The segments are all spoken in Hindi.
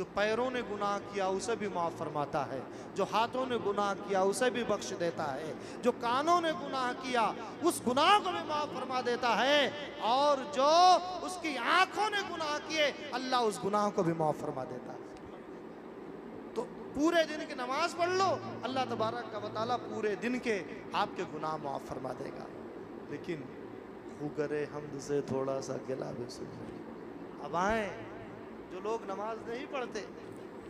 जो पैरों ने गुनाह किया उसे भी माफ़ फरमाता है, जो हाथों ने गुनाह किया उसे भी बख्श देता है, जो कानों ने गुनाह किया उस गुनाह को भी माफ़ फरमा देता है, और जो उसकी आंखों ने गुनाह किए अल्लाह उस गुनाह को भी माफ़ फरमा देता है। तो पूरे दिन की नमाज पढ़ लो, अल्लाह तबारक व तआला पूरे दिन के आपके गुनाह माफ़ फरमा देगा। लेकिन खुगरे हमद से थोड़ा सा गिला भी सुन। अब आए जो लोग नमाज नहीं पढ़ते,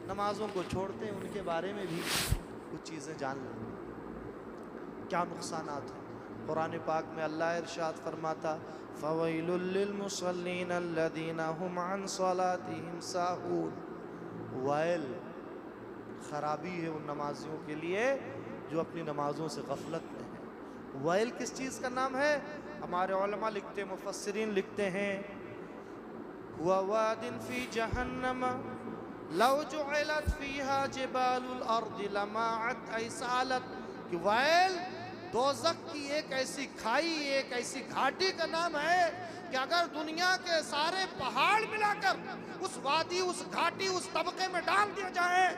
नमाजों को छोड़ते हैं, उनके बारे में भी कुछ चीज़ें जान लें, क्या नुकसानात हैं। कुरान पाक में अल्लाह इरशाद फरमाता, फ़वैलुल लिल मुसल्लीन अल्लज़ीना हुम अन सलातिहिम साहून। वैल, खराबी है उन नमाजियों के लिए जो अपनी नमाजों से गफलत में है। वैल किस चीज़ का नाम है? हमारे उलमा लिखते, मुफस्सिरीन लिखते हैं, हुवा वादिन फी जहन्नम लौ जुइलत फीहा जिबालुल अर्दि लमाअत ऐसालत। कि वैल दोज़ख की एक ऐसी खाई, एक ऐसी घाटी का नाम है कि अगर दुनिया के सारे पहाड़ मिलाकर उस वादी, उस घाटी, उस तबके में डाल दिया जाए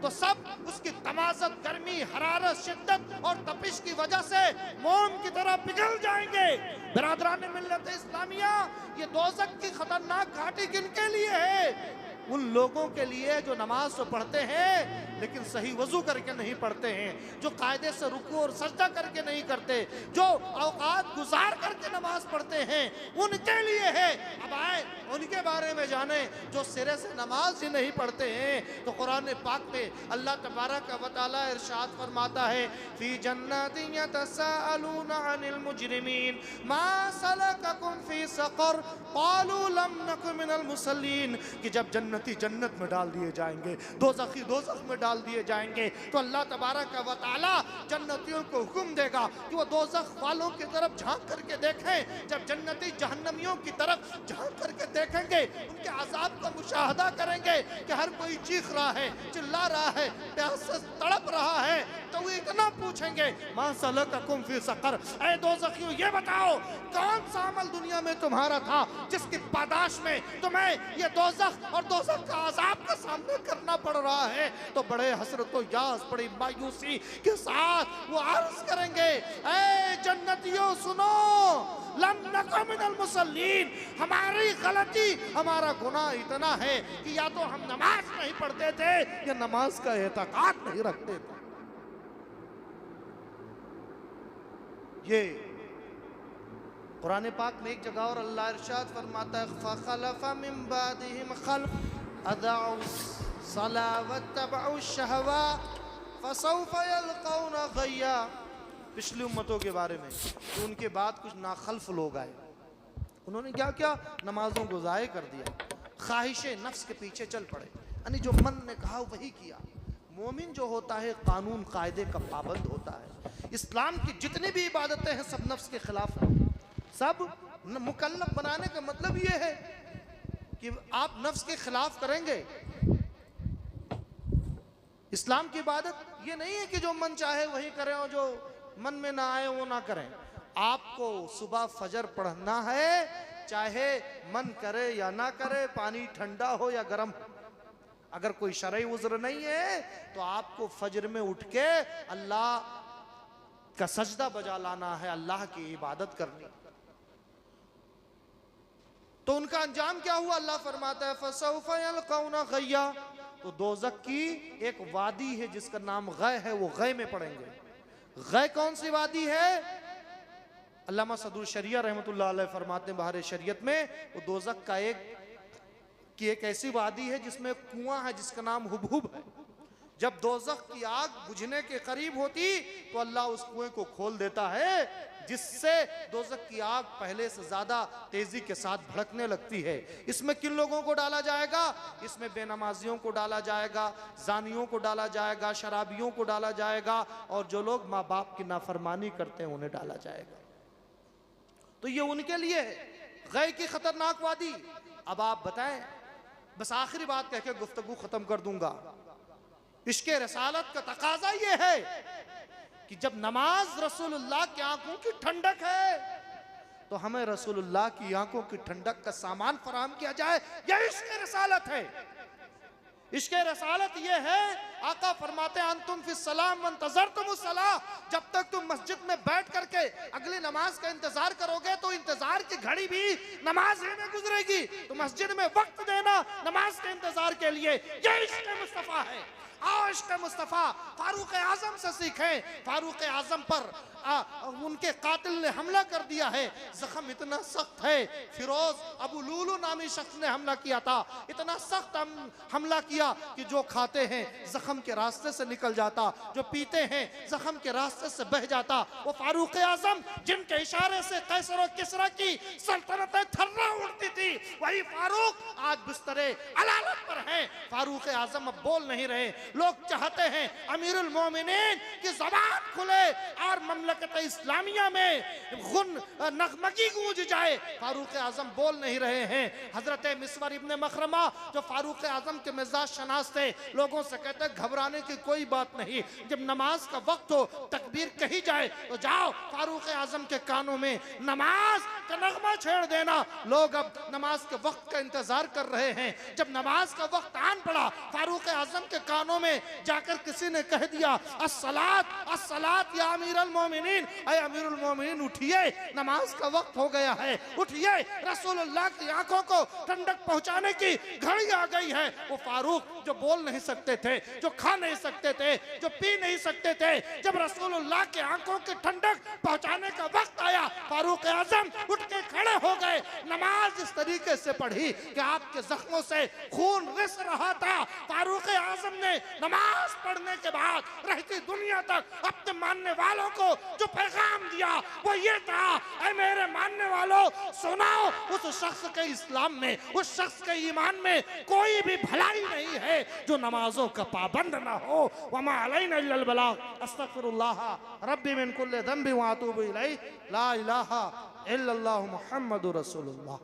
तो सब उसकी तमाज़त, गर्मी, हरारत, शिद्दत और तपिश की वजह से मोम की तरह पिघल जाएंगे। बिरादरान मिल्लत इस्लामिया, ये दोज़ख की खतरनाक घाटी किनके लिए है? उन लोगों के लिए जो नमाज तो पढ़ते हैं लेकिन सही वजू करके नहीं पढ़ते हैं, जो कायदे से रुकू और सजदा करके नहीं करते, जो औकात गुजार करके नमाज पढ़ते हैं, उनके लिए है। अब आए उनके बारे में जाने जो सिरे से नमाज ही नहीं पढ़ते हैं। तो कुरान पाक में अल्लाह तबारक व तआला इरशाद फरमाता है, फी जन्नतिन यतसाअलूना अनिल मुजरिमीन मा सलककुम फी सक़र क़ालू लम नकु मिनल मुसल्लीन। कि जब जन्नती जन्नत में डाल दिए जाएंगे, दोज़खी दोज़ख में डाल दिए जाएंगे, तो अल्लाह तबारक व तआला जन्नतियों को हुक्म देगा कि वो दोज़ख वालों की तरफ झांक करके देखें। जब जन्नती जहन्नमियों की तरफ झांक करके देखेंगे, उनके अज़ाब का मुशाहदा करेंगे कि हर कोई चीख रहा है, चिल्ला रहा है, प्यास से तड़प रहा है, तो वो इतना पूछेंगे, मा सलककुम फी सक़र। ऐ दोज़खियों, ये बताओ कौन सा अमल दुनिया में तुम्हारा था जिसकी पादाश में तुम्हें ये दोज़ख और दोज़ख का अज़ाब का सामना करना पड़ रहा है? तो बड़े हसरत व यास, बड़ी मायूसी के साथ वो अर्ज करेंगे, ऐ जन्नतियों सुनो, लम नकु मिनल मुसल्लीन, हमारी गलती, हमारा गुनाह इतना है कि या तो हम नमाज नहीं पढ़ते थे या नमाज का एतकाद नहीं रखते थे। ये कुरान पाक में एक जगह और अल्लाह इरशाद फरमाता है, फ़ख़लफ़ मिन बादिहिम ख़ल्फ़ अदाउ सलाह वत्तबउ शहवा फ़सौफ़ यल्क़ौना ग़य्या। पिछली उम्मतों के बारे में तो उनके बाद कुछ नाखल्फ लोग आए, उन्होंने क्या किया? नमाजों को ज़ाय कर दिया, ख्वाहिश नफ्स के पीछे चल पड़े, यानी जो मन ने कहा वही किया। मोमिन जो होता है कानून कायदे का पाबंद होता है। इस्लाम की जितनी भी इबादतें हैं सब नफ्स के खिलाफ हैं। सब मुकल्लफ बनाने का मतलब ये है कि आप नफ्स के खिलाफ करेंगे। इस्लाम की इबादत ये नहीं है कि जो मन चाहे वही करें और जो मन में ना आए वो ना करें। आपको सुबह फजर पढ़ना है, चाहे मन करे या ना करे, पानी ठंडा हो या गर्म। अगर कोई शरई उज़्र नहीं है तो आपको फजर में उठ के अल्लाह का सजदा बजा लाना है, अल्लाह की इबादत करनी। तो उनका अंजाम क्या हुआ? अल्लाह फरमाता है, फ़सौफ़ यल्क़ौना ग़य्या। तो दोज़ख की एक वादी है जिसका नाम ग़य है, वो ग़य में पड़ेंगे। ग़य कौन सी वादी है? अल्लामा सदरुल शरिया रहमतुल्लाह अलैह फरमाते हैं बहार शरीयत में, वो दोज़ख का एक ऐसी वादी है जिसमें कुआं है जिसका नाम हुबहुब है। जब दोज़ख की आग बुझने के करीब होती तो अल्लाह उस कुएं को खोल देता है, जिससे दोज़ख की आग पहले से ज्यादा तेजी के साथ भड़कने लगती है। इसमें किन लोगों को डाला जाएगा? इसमें बेनमाजियों को डाला जाएगा, जानियों को डाला जाएगा, शराबियों को डाला जाएगा, और जो लोग माँ बाप की नाफरमानी करते हैं उन्हें डाला जाएगा। तो ये उनके लिए है ग़य की खतरनाक वादी। अब आप बताएं, बस आखिरी बात कह के गुफ्तगू खत्म कर दूंगा। इश्क़े रसालत का तकाजा ये है कि जब नमाज रसूलुल्लाह की आंखों की ठंडक है तो हमें रसूलुल्लाह की आंखों की ठंडक का सामान फराहम किया जाए, यह इश्क़े रसालत है। इश्क़ रसालत ये है, आका फरमाते हैं अंतुम फिस सलाम वंतज़रतुमुस सलाह, जब तक तुम मस्जिद में बैठ करके अगली नमाज का इंतजार करोगे तो इंतजार की घड़ी भी नमाज ही में गुजरेगी। तो मस्जिद में वक्त देना नमाज के इंतजार के लिए, ये इश्क़ मुस्तफ़ा है। आओ इश्क़ मुस्तफ़ा फारूक आज़म से सीखें। फारूक आज़म पर उनके कातिल ने हमला कर दिया है, जख्म इतना सख्त है, फिरोज अबू लूलू नामी शख्स ने हमला किया था, इतना सख्त हमला किया कि जो खाते हैं जख्म के रास्ते से निकल जाता, जो पीते हैं जख्म के रास्ते से बह जाता। वो फारूक आज़म जिनके इशारे से कैसर और किसरा की सल्तनतें थर्रा उड़ती थी, वही फारूक आज बिस्तरे अलालत पर हैं। फारूक आज़म अब बोल नहीं रहे। लोग चाहते हैं अमीरुल मोमिनीन की ज़बान खुले और ममलकत इस्लामिया में गुन नगमगी गूंज जाए। फारूक आज़म बोल नहीं रहे हैं। हजरत मिस्वर इब्ने मखरमा जो फारूक आज़म के मिजाज शनास थे, लोगों से कहते हैं घबराने की कोई बात नहीं, जब नमाज का वक्त हो तकबीर कही जाए तो जाओ फारूक आज़म के कानों में नमाज का नगमा छेड़ देना। लोग अब नमाज के वक्त का इंतजार कर रहे हैं। जब नमाज का वक्त आन पड़ा, फारूक आज़म के कानों में जाकर किसी ने कह दिया अस्सलात अस्सलात या अमीरुल मोमिनीन, ऐ अमीरुल मोमिनीन उठिए, नमाज का वक्त हो गया है, उठिए, रसूलुल्लाह की आंखों को ठंडक पहुंचाने की घड़ी आ गई है। वो फारूक जो बोल नहीं सकते थे, जो खा नहीं सकते थे, जो पी नहीं सकते थे, जब रसूलुल्लाह के आंखों की ठंडक पहुंचाने का वक्त आया, फारूक आज़म उठ के खड़े हो गए। नमाज इस तरीके से पढ़ी कि आपके जख्मों से खून रिस रहा था। फारूक आज़म ने नमाज पढ़ने के बाद रहती दुनिया तक अपने मानने वालों को जो पैगाम दिया वो ये था, ऐ मेरे मानने वालों सुनाओ, उस शख्स के इस्लाम में, उस शख्स के ईमान में कोई भी भलाई नहीं है जो नमाजों का पाबंद ना हो। वमा अलैना इल्लल बलाग। अस्तगफिरुल्लाह रब्बी मिन कुल्लि ज़ंबि व अतूबु इलैहि, ला इलाहा इल्लल्लाहु मुहम्मदुर रसूलुल्लाह।